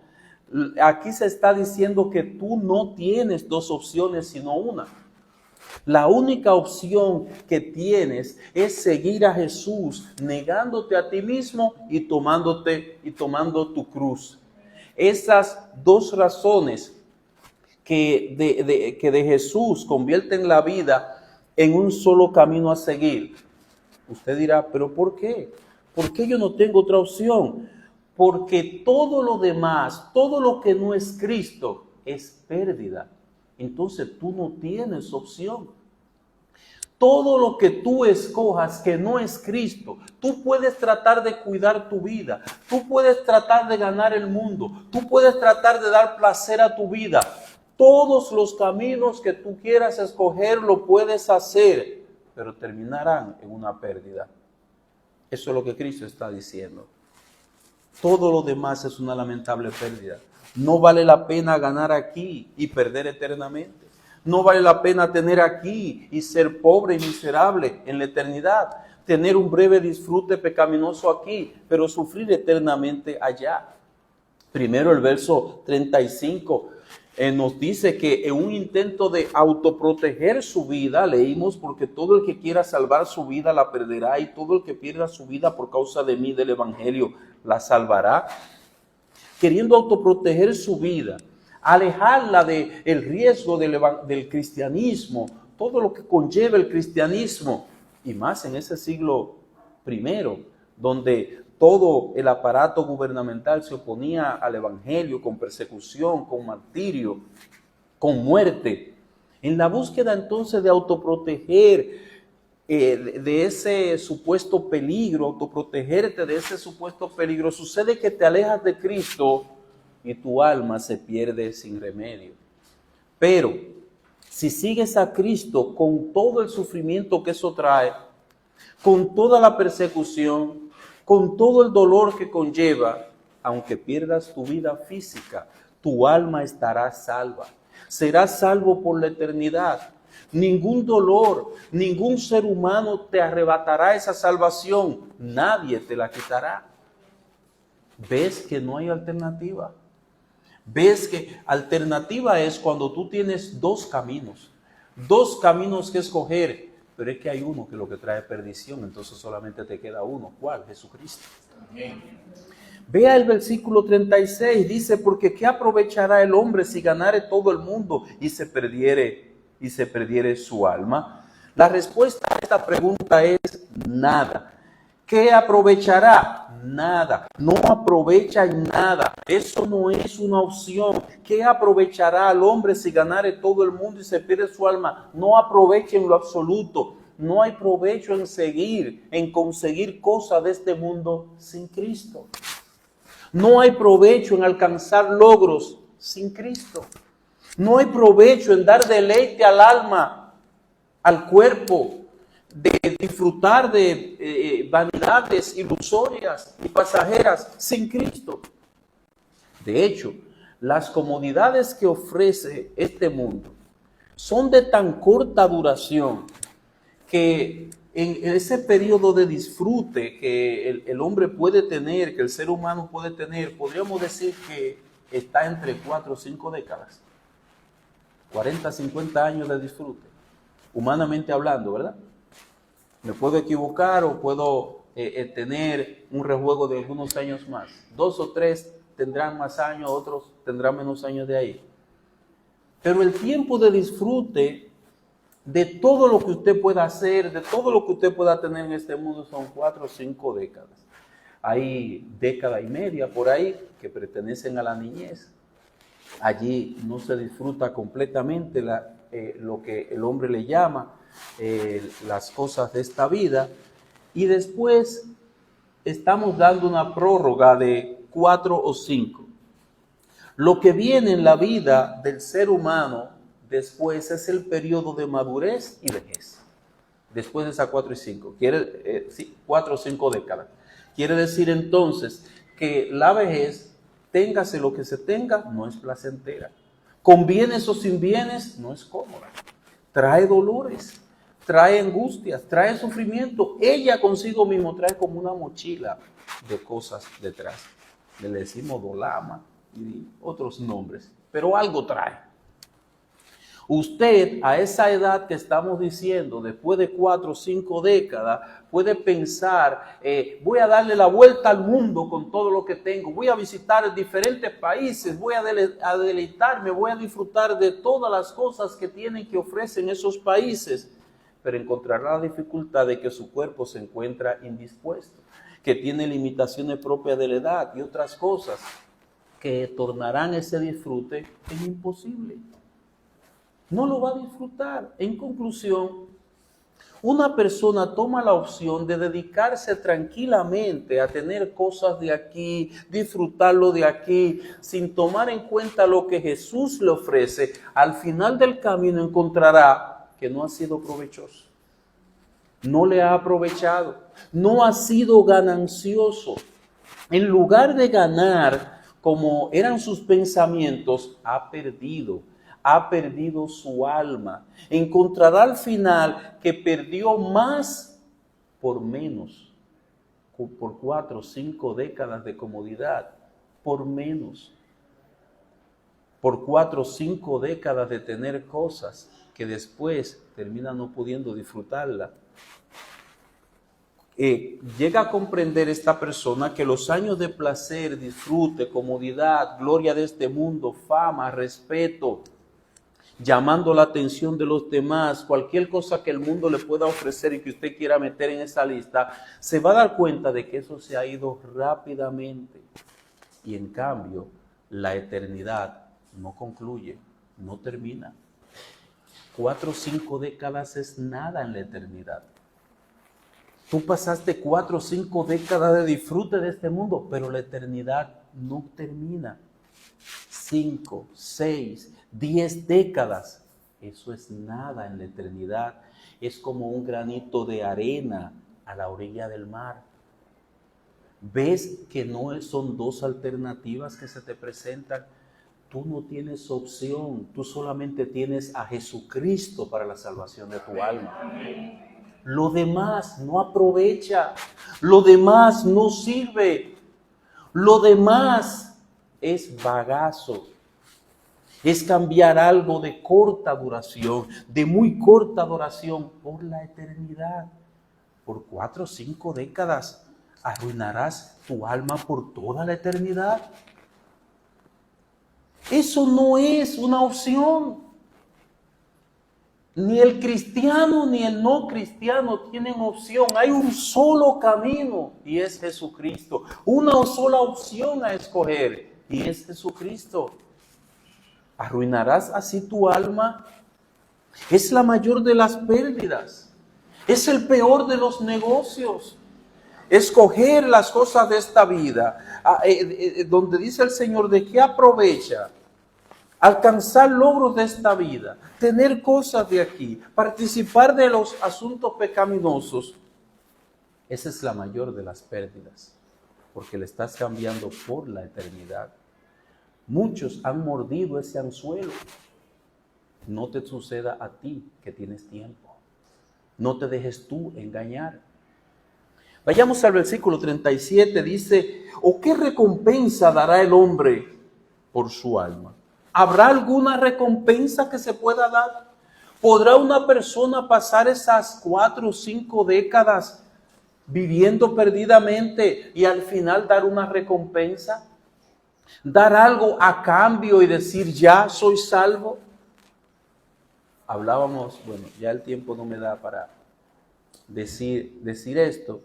[SPEAKER 2] Aquí se está diciendo que tú no tienes dos opciones sino una. La única opción que tienes es seguir a Jesús, negándote a ti mismo y tomando tu cruz. Esas dos razones que de Jesús convierten la vida en un solo camino a seguir. Usted dirá, ¿pero por qué? ¿Por qué yo no tengo otra opción? Porque todo lo demás, todo lo que no es Cristo, es pérdida. Entonces tú no tienes opción. Todo lo que tú escojas que no es Cristo, tú puedes tratar de cuidar tu vida, tú puedes tratar de ganar el mundo, tú puedes tratar de dar placer a tu vida. Todos los caminos que tú quieras escoger lo puedes hacer, pero terminarán en una pérdida. Eso es lo que Cristo está diciendo. Todo lo demás es una lamentable pérdida. No vale la pena ganar aquí y perder eternamente. No vale la pena tener aquí y ser pobre y miserable en la eternidad. Tener un breve disfrute pecaminoso aquí, pero sufrir eternamente allá. Primero el verso 35 nos dice que en un intento de autoproteger su vida, leímos, porque todo el que quiera salvar su vida la perderá, y todo el que pierda su vida por causa de mí, del evangelio, la salvará. Queriendo autoproteger su vida, alejarla del riesgo del cristianismo, todo lo que conlleva el cristianismo, y más en ese siglo primero, donde todo el aparato gubernamental se oponía al evangelio con persecución, con martirio, con muerte. En la búsqueda entonces de autoproteger de ese supuesto peligro, autoprotegerte de ese supuesto peligro, sucede que te alejas de Cristo y tu alma se pierde sin remedio. Pero si sigues a Cristo con todo el sufrimiento que eso trae, con toda la persecución, con todo el dolor que conlleva, aunque pierdas tu vida física, tu alma estará salva. Serás salvo por la eternidad. Ningún dolor, ningún ser humano te arrebatará esa salvación. Nadie te la quitará. ¿Ves que no hay alternativa? ¿Ves que alternativa es cuando tú tienes dos caminos que escoger? Pero es que hay uno que lo que trae perdición, entonces solamente te queda uno. ¿Cuál? Jesucristo. Amén. Vea el versículo 36, dice, porque ¿qué aprovechará el hombre si ganare todo el mundo y se perdiere su alma? La respuesta a esta pregunta es nada. ¿Qué aprovechará? Nada. No aprovecha en nada. Eso no es una opción. ¿Qué aprovechará al hombre si ganare todo el mundo y se pierde su alma? No aprovecha en lo absoluto. No hay provecho en conseguir cosas de este mundo sin Cristo. No hay provecho en alcanzar logros sin Cristo. No hay provecho en dar deleite al alma, al cuerpo, de disfrutar de vanidades ilusorias y pasajeras sin Cristo. De hecho, las comodidades que ofrece este mundo son de tan corta duración que en ese periodo de disfrute que el hombre puede tener, que el ser humano puede tener, podríamos decir que está entre 4 o 5 décadas. 40, 50 años de disfrute, humanamente hablando, ¿verdad? Me puedo equivocar o puedo tener un rejuego de algunos años más. 2 o 3 tendrán más años, otros tendrán menos años de ahí. Pero el tiempo de disfrute de todo lo que usted pueda hacer, de todo lo que usted pueda tener en este mundo son 4 o 5 décadas. Hay década y media por ahí que pertenecen a la niñez. Allí no se disfruta completamente lo que el hombre le llama las cosas de esta vida, y después estamos dando una prórroga de 4 o 5. Lo que viene en la vida del ser humano después es el periodo de madurez y vejez. Después de esas 4 y 5, 4 o 5 décadas. Quiere decir entonces que la vejez, téngase lo que se tenga, no es placentera. Con bienes o sin bienes, no es cómoda. Trae dolores, trae angustias, trae sufrimiento. Ella consigo mismo trae como una mochila de cosas detrás. Le decimos dolama y otros nombres, pero algo trae. Usted a esa edad que estamos diciendo, después de 4 o 5 décadas, puede pensar, voy a darle la vuelta al mundo con todo lo que tengo, voy a visitar diferentes países, voy a deleitarme, voy a disfrutar de todas las cosas que tienen que ofrecen esos países, pero encontrará la dificultad de que su cuerpo se encuentra indispuesto, que tiene limitaciones propias de la edad y otras cosas que tornarán ese disfrute en imposible. No lo va a disfrutar. En conclusión, una persona toma la opción de dedicarse tranquilamente a tener cosas de aquí, disfrutarlo de aquí, sin tomar en cuenta lo que Jesús le ofrece. Al final del camino encontrará que no ha sido provechoso. No le ha aprovechado. no ha sido ganancioso. En lugar de ganar como eran sus pensamientos, ha perdido su alma. Encontrará al final que perdió más por menos, por 4 o 5 décadas de comodidad, por menos, por 4 o 5 décadas de tener cosas que después termina no pudiendo disfrutarla. Llega a comprender esta persona que los años de placer, disfrute, comodidad, gloria de este mundo, fama, respeto, llamando la atención de los demás, cualquier cosa que el mundo le pueda ofrecer y que usted quiera meter en esa lista, se va a dar cuenta de que eso se ha ido rápidamente. Y en cambio, la eternidad no concluye, no termina. 4 o 5 décadas es nada en la eternidad. Tú pasaste 4 o 5 décadas de disfrute de este mundo, pero la eternidad no termina. 5, 6, 10 décadas, eso es nada en la eternidad. Es como un granito de arena a la orilla del mar. ¿Ves que no son 2 alternativas que se te presentan? Tú no tienes opción, tú solamente tienes a Jesucristo para la salvación de tu alma. Lo demás no aprovecha, lo demás no sirve, lo demás es bagazo, es cambiar algo de corta duración, de muy corta duración por la eternidad. Por 4 o 5 décadas arruinarás tu alma por toda la eternidad. Eso no es una opción. Ni el cristiano ni el no cristiano tienen opción. Hay un solo camino y es Jesucristo. Una sola opción a escoger y es Jesucristo. ¿Arruinarás así tu alma? Es la mayor de las pérdidas. Es el peor de los negocios. Escoger las cosas de esta vida, donde dice el Señor, ¿de qué aprovecha? Alcanzar logros de esta vida, tener cosas de aquí, participar de los asuntos pecaminosos. Esa es la mayor de las pérdidas, porque le estás cambiando por la eternidad. Muchos han mordido ese anzuelo. No te suceda a ti que tienes tiempo. No te dejes tú engañar. Vayamos al versículo 37, dice, ¿o qué recompensa dará el hombre por su alma? ¿Habrá alguna recompensa que se pueda dar? ¿Podrá una persona pasar esas 4 o 5 décadas viviendo perdidamente y al final dar una recompensa? ¿Dar algo a cambio y decir, ya soy salvo? Hablábamos, bueno, ya el tiempo no me da para decir esto,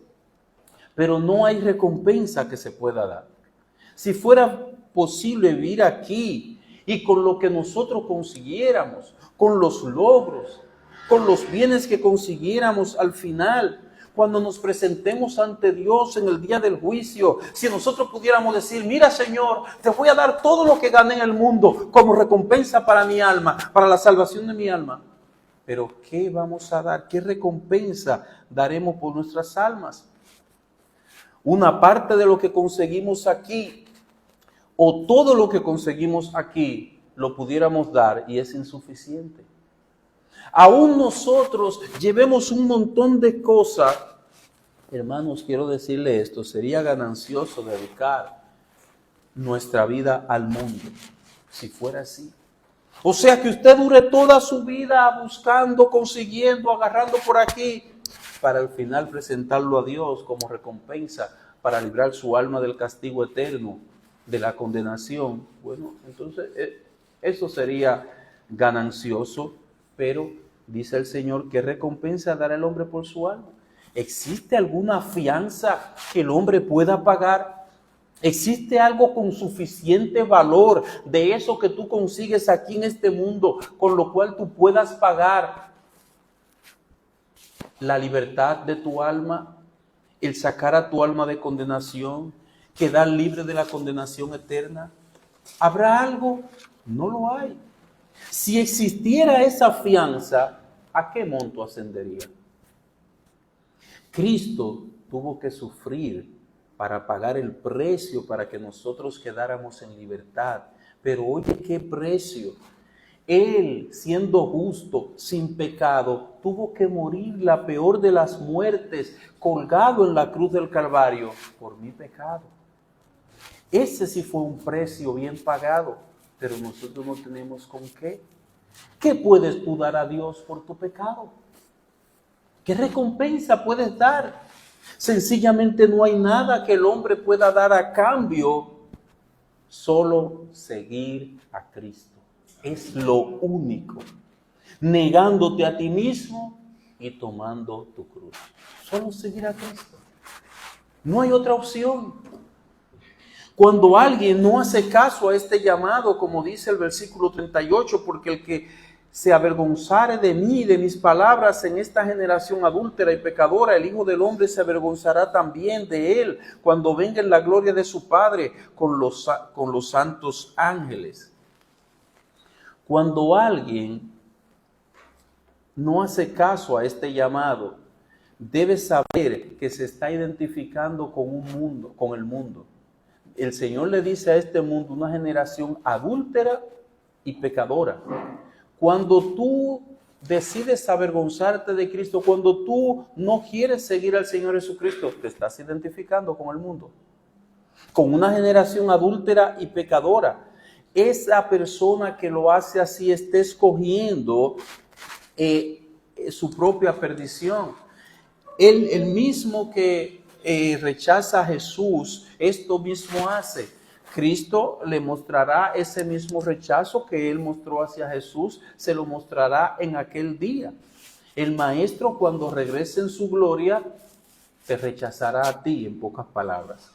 [SPEAKER 2] pero no hay recompensa que se pueda dar. Si fuera posible vivir aquí y con lo que nosotros consiguiéramos, con los logros, con los bienes que consiguiéramos al final, cuando nos presentemos ante Dios en el día del juicio, si nosotros pudiéramos decir, mira Señor, te voy a dar todo lo que gané en el mundo como recompensa para mi alma, para la salvación de mi alma. Pero ¿qué vamos a dar? ¿Qué recompensa daremos por nuestras almas? Una parte de lo que conseguimos aquí o todo lo que conseguimos aquí lo pudiéramos dar y es insuficiente. Aún nosotros llevemos un montón de cosas. Hermanos, quiero decirle esto, sería ganancioso dedicar nuestra vida al mundo, si fuera así. O sea, que usted dure toda su vida buscando, consiguiendo, agarrando por aquí, para al final presentarlo a Dios como recompensa, para librar su alma del castigo eterno, de la condenación. Bueno, entonces eso sería ganancioso, pero dice el Señor, ¿qué recompensa dará el hombre por su alma? ¿Existe alguna fianza que el hombre pueda pagar? ¿Existe algo con suficiente valor de eso que tú consigues aquí en este mundo, con lo cual tú puedas pagar la libertad de tu alma, el sacar a tu alma de condenación, quedar libre de la condenación eterna? ¿Habrá algo? No lo hay. Si existiera esa fianza, ¿a qué monto ascendería? Cristo tuvo que sufrir para pagar el precio para que nosotros quedáramos en libertad. Pero oye, ¿qué precio? Él, siendo justo, sin pecado, tuvo que morir la peor de las muertes, colgado en la cruz del Calvario por mi pecado. Ese sí fue un precio bien pagado, pero nosotros no tenemos con qué. ¿Qué puedes tú dar a Dios por tu pecado? ¿Qué recompensa puedes dar? Sencillamente no hay nada que el hombre pueda dar a cambio, solo seguir a Cristo. Es lo único. Negándote a ti mismo y tomando tu cruz. Solo seguir a Cristo. No hay otra opción. Cuando alguien no hace caso a este llamado, como dice el versículo 38, porque el que se avergonzare de mí y de mis palabras en esta generación adúltera y pecadora, el Hijo del Hombre se avergonzará también de él cuando venga en la gloria de su Padre con los santos ángeles. Cuando alguien no hace caso a este llamado, debe saber que se está identificando con el mundo. El Señor le dice a este mundo una generación adúltera y pecadora. Cuando tú decides avergonzarte de Cristo, cuando tú no quieres seguir al Señor Jesucristo, te estás identificando con el mundo, con una generación adúltera y pecadora. Esa persona que lo hace así está escogiendo su propia perdición. El mismo que rechaza a Jesús, esto mismo hace. Cristo le mostrará ese mismo rechazo que él mostró hacia Jesús, se lo mostrará en aquel día. El Maestro, cuando regrese en su gloria, te rechazará a ti, en pocas palabras.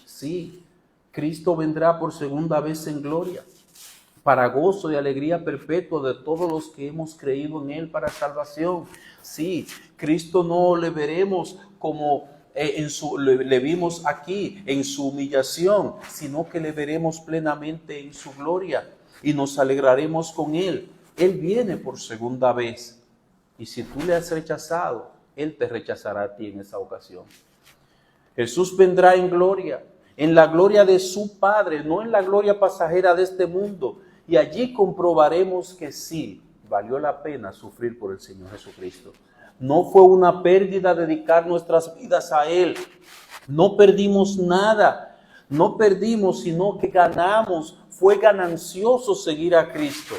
[SPEAKER 2] Sí, Cristo vendrá por segunda vez en gloria, para gozo y alegría perpetua de todos los que hemos creído en Él para salvación. Sí, Cristo no le veremos como le vimos aquí en su humillación, sino que le veremos plenamente en su gloria y nos alegraremos con Él. Él viene por segunda vez y si tú le has rechazado, Él te rechazará a ti en esa ocasión. Jesús vendrá en gloria, en la gloria de su Padre, no en la gloria pasajera de este mundo, y allí comprobaremos que sí, valió la pena sufrir por el Señor Jesucristo. No fue una pérdida dedicar nuestras vidas a Él. No perdimos nada. No perdimos, sino que ganamos. Fue ganancioso seguir a Cristo.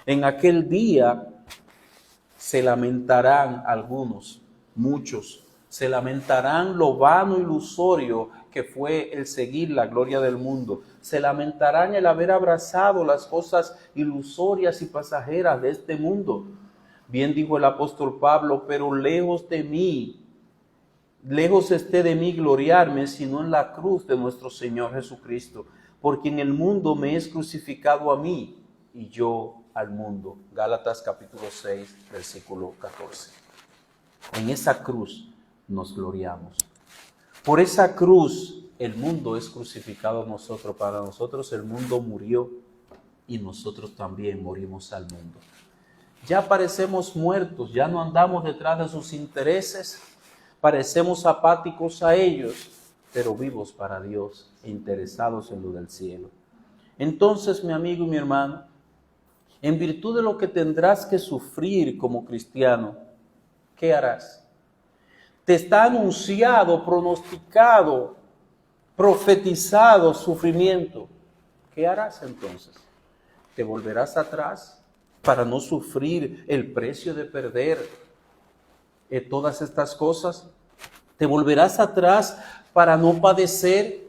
[SPEAKER 2] En aquel día se lamentarán algunos, muchos. Se lamentarán lo vano, ilusorio que fue el seguir la gloria del mundo. Se lamentarán el haber abrazado las cosas ilusorias y pasajeras de este mundo. Bien dijo el apóstol Pablo, pero lejos esté de mí gloriarme, sino en la cruz de nuestro Señor Jesucristo, porque en el mundo me es crucificado a mí y yo al mundo. Gálatas capítulo 6, versículo 14. En esa cruz nos gloriamos. Por esa cruz el mundo es crucificado a nosotros. Para nosotros el mundo murió y nosotros también morimos al mundo. Ya parecemos muertos, ya no andamos detrás de sus intereses, parecemos apáticos a ellos, pero vivos para Dios e interesados en lo del cielo. Entonces, mi amigo y mi hermano, en virtud de lo que tendrás que sufrir como cristiano, ¿qué harás? Te está anunciado, pronosticado, profetizado sufrimiento. ¿Qué harás entonces? ¿Te volverás atrás para no sufrir el precio de perder todas estas cosas? ¿Te volverás atrás para no padecer?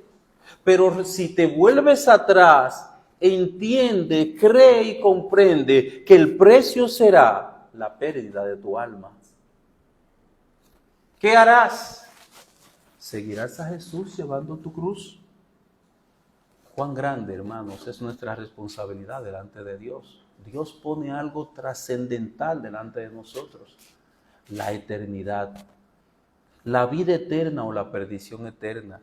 [SPEAKER 2] Pero si te vuelves atrás, entiende, cree y comprende que el precio será la pérdida de tu alma. ¿Qué harás? ¿Seguirás a Jesús llevando tu cruz? Cuán grande, hermanos, es nuestra responsabilidad delante de Dios. Dios pone algo trascendental delante de nosotros, la eternidad, la vida eterna o la perdición eterna,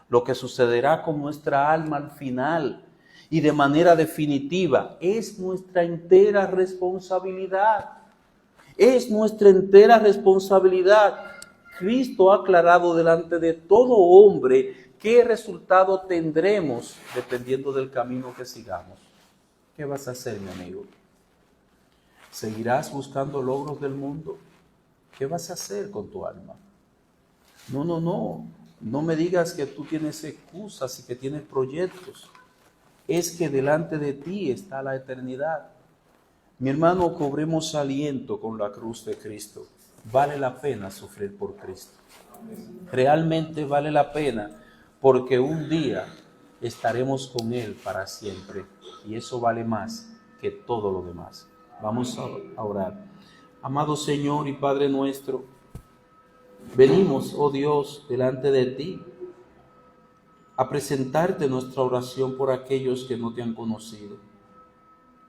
[SPEAKER 2] lo que sucederá con nuestra alma al final y de manera definitiva. Es nuestra entera responsabilidad, es nuestra entera responsabilidad. Cristo ha aclarado delante de todo hombre qué resultado tendremos dependiendo del camino que sigamos. ¿Qué vas a hacer, mi amigo? ¿Seguirás buscando logros del mundo? ¿Qué vas a hacer con tu alma? No me digas que tú tienes excusas y que tienes proyectos. Es que delante de ti está la eternidad. Mi hermano, cobremos aliento con la cruz de Cristo. Vale la pena sufrir por Cristo. Realmente vale la pena, porque un día estaremos con Él para siempre. Y eso vale más que todo lo demás. Vamos a orar. Amado Señor y Padre nuestro, venimos, oh Dios, delante de ti a presentarte nuestra oración por aquellos que no te han conocido.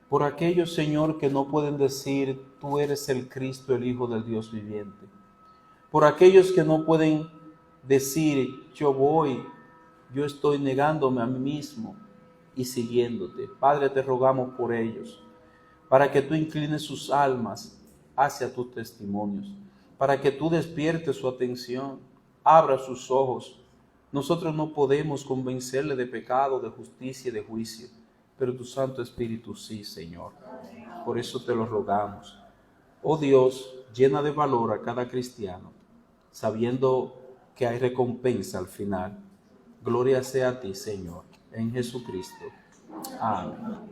[SPEAKER 2] Por aquellos, Señor, que no pueden decir, tú eres el Cristo, el Hijo del Dios viviente. Por aquellos que no pueden decir, yo estoy negándome a mí mismo y siguiéndote. Padre, te rogamos por ellos, para que tú inclines sus almas hacia tus testimonios, para que tú despiertes su atención, abra sus ojos. Nosotros no podemos convencerle de pecado, de justicia y de juicio, pero tu Santo Espíritu sí, Señor. Por eso te lo rogamos. Oh Dios, llena de valor a cada cristiano, sabiendo que hay recompensa al final. Gloria sea a ti, Señor, en Jesucristo. Amén.